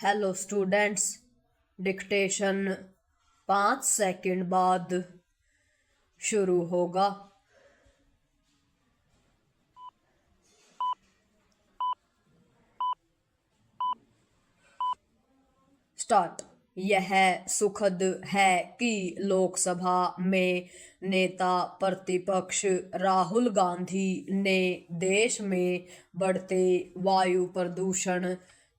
Hello students, dictation 5 second बाद शुरू होगा। स्टार्ट। यह सुखद है कि लोकसभा में नेता प्रतिपक्ष राहुल गांधी ने देश में बढ़ते वायु प्रदूषण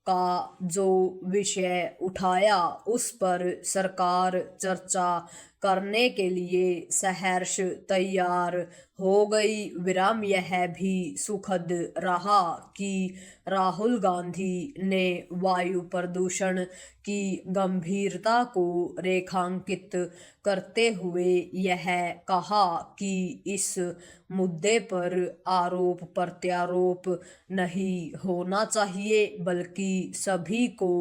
का जो विषय उठाया उस पर सरकार चर्चा करने के लिए सहर्ष तैयार हो गई। यह भी सुखद रहा कि राहुल गांधी ने वायु प्रदूषण की गंभीरता को रेखांकित करते हुए यह कहा कि इस मुद्दे पर आरोप प्रत्यारोप नहीं होना चाहिए, बल्कि सभी को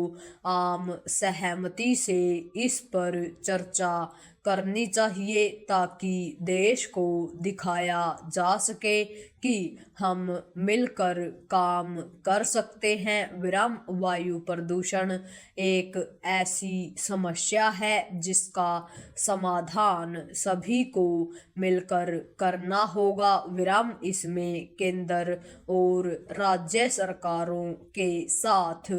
आम सहमति से इस पर चर्चा करनी चाहिए ताकि देश को दिखाया जा सके कि हम मिलकर काम कर सकते हैं। वायु प्रदूषण एक ऐसी समस्या है जिसका समाधान सभी को मिलकर करना होगा। इसमें केंद्र और राज्य सरकारों के साथ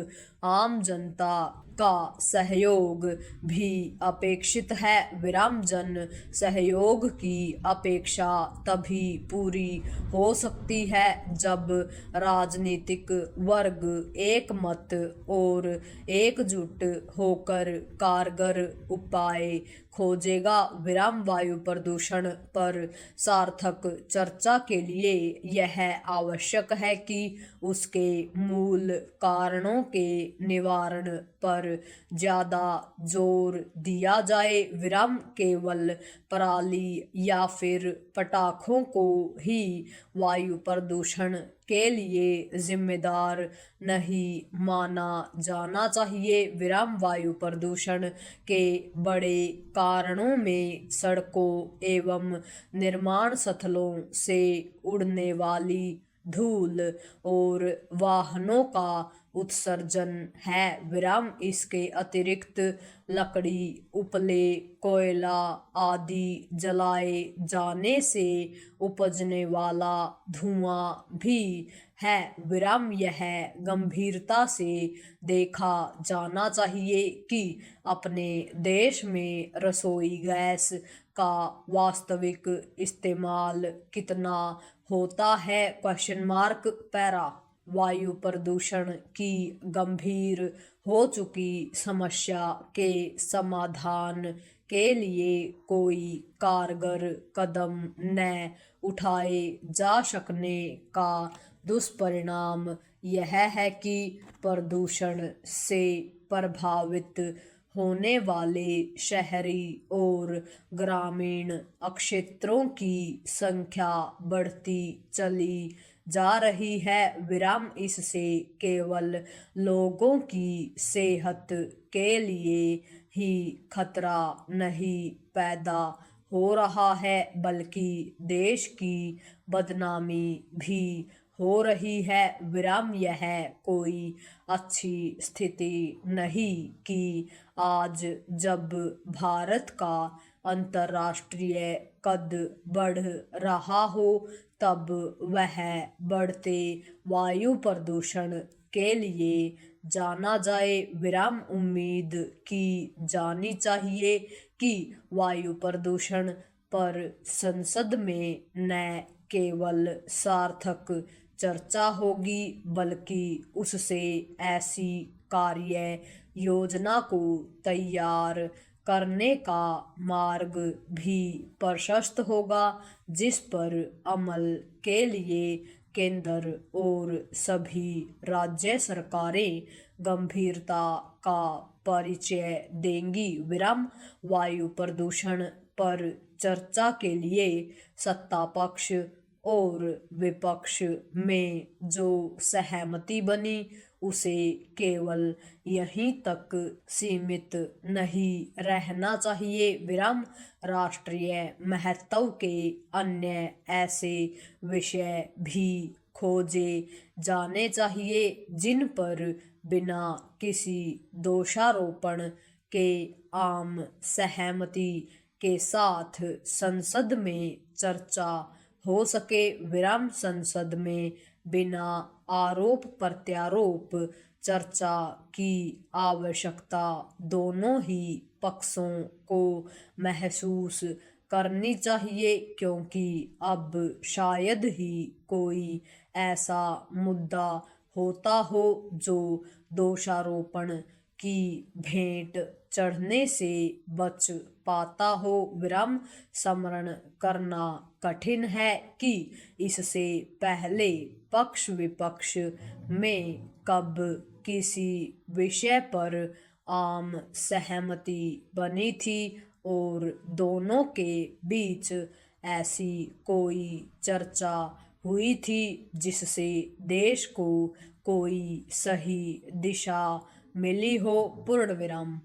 आम जनता का सहयोग भी अपेक्षित है। जन सहयोग की अपेक्षा तभी पूरी हो सकती है जब राजनीतिक वर्ग एक मत और एकजुट होकर कारगर उपाय खोजेगा। वायु प्रदूषण पर सार्थक चर्चा के लिए यह आवश्यक है कि उसके मूल कारणों के निवारण पर ज्यादा जोर दिया जाए। केवल पराली या फिर पटाखों को ही वायु प्रदूषण के लिए जिम्मेदार नहीं माना जाना चाहिए। वायु प्रदूषण के बड़े कारणों में सड़कों एवं निर्माण स्थलों से उड़ने वाली धूल और वाहनों का उत्सर्जन है। इसके अतिरिक्त लकड़ी, उपले, कोयला आदि जलाए जाने से उपजने वाला धुआं भी है। यह गंभीरता से देखा जाना चाहिए कि अपने देश में रसोई गैस का वास्तविक इस्तेमाल कितना होता है। पैरा वायु प्रदूषण की गंभीर हो चुकी समस्या के समाधान के लिए कोई कारगर कदम न उठाए जा सकने का दुष्परिणाम यह है कि प्रदूषण से प्रभावित होने वाले शहरी और ग्रामीण क्षेत्रों की संख्या बढ़ती चली जा रही है। इससे केवल लोगों की सेहत के लिए ही खतरा नहीं पैदा हो रहा है, बल्कि देश की बदनामी भी हो रही है। यह कोई अच्छी स्थिति नहीं कि आज जब भारत का अंतर्राष्ट्रीय कद बढ़ रहा हो तब वह बढ़ते वायु प्रदूषण के लिए जाना जाए। उम्मीद की जानी चाहिए कि वायु प्रदूषण पर संसद में न केवल सार्थक चर्चा होगी बल्कि उससे ऐसी कार्य योजना को तैयार करने का मार्ग भी प्रशस्त होगा जिस पर अमल के लिए केंद्र और सभी राज्य सरकारें गंभीरता का परिचय देंगी। वायु प्रदूषण पर चर्चा के लिए सत्ता पक्ष और विपक्ष में जो सहमति बनी उसे केवल यहीं तक सीमित नहीं रहना चाहिए। राष्ट्रीय महत्व के अन्य ऐसे विषय भी खोजे जाने चाहिए, जिन पर बिना किसी दोषारोपण के आम सहमति के साथ संसद में चर्चा हो सके। विराम संसद में बिना आरोप प्रत्यारोप चर्चा की आवश्यकता दोनों ही पक्षों को महसूस करनी चाहिए, क्योंकि अब शायद ही कोई ऐसा मुद्दा होता हो जो दोषारोपण की भेंट चढ़ने से बच पाता हो। विराम स्मरण करना कठिन है कि इससे पहले पक्ष विपक्ष में कब किसी विषय पर आम सहमति बनी थी और दोनों के बीच ऐसी कोई चर्चा हुई थी जिससे देश को कोई सही दिशा मिली हो। पूर्ण विराम।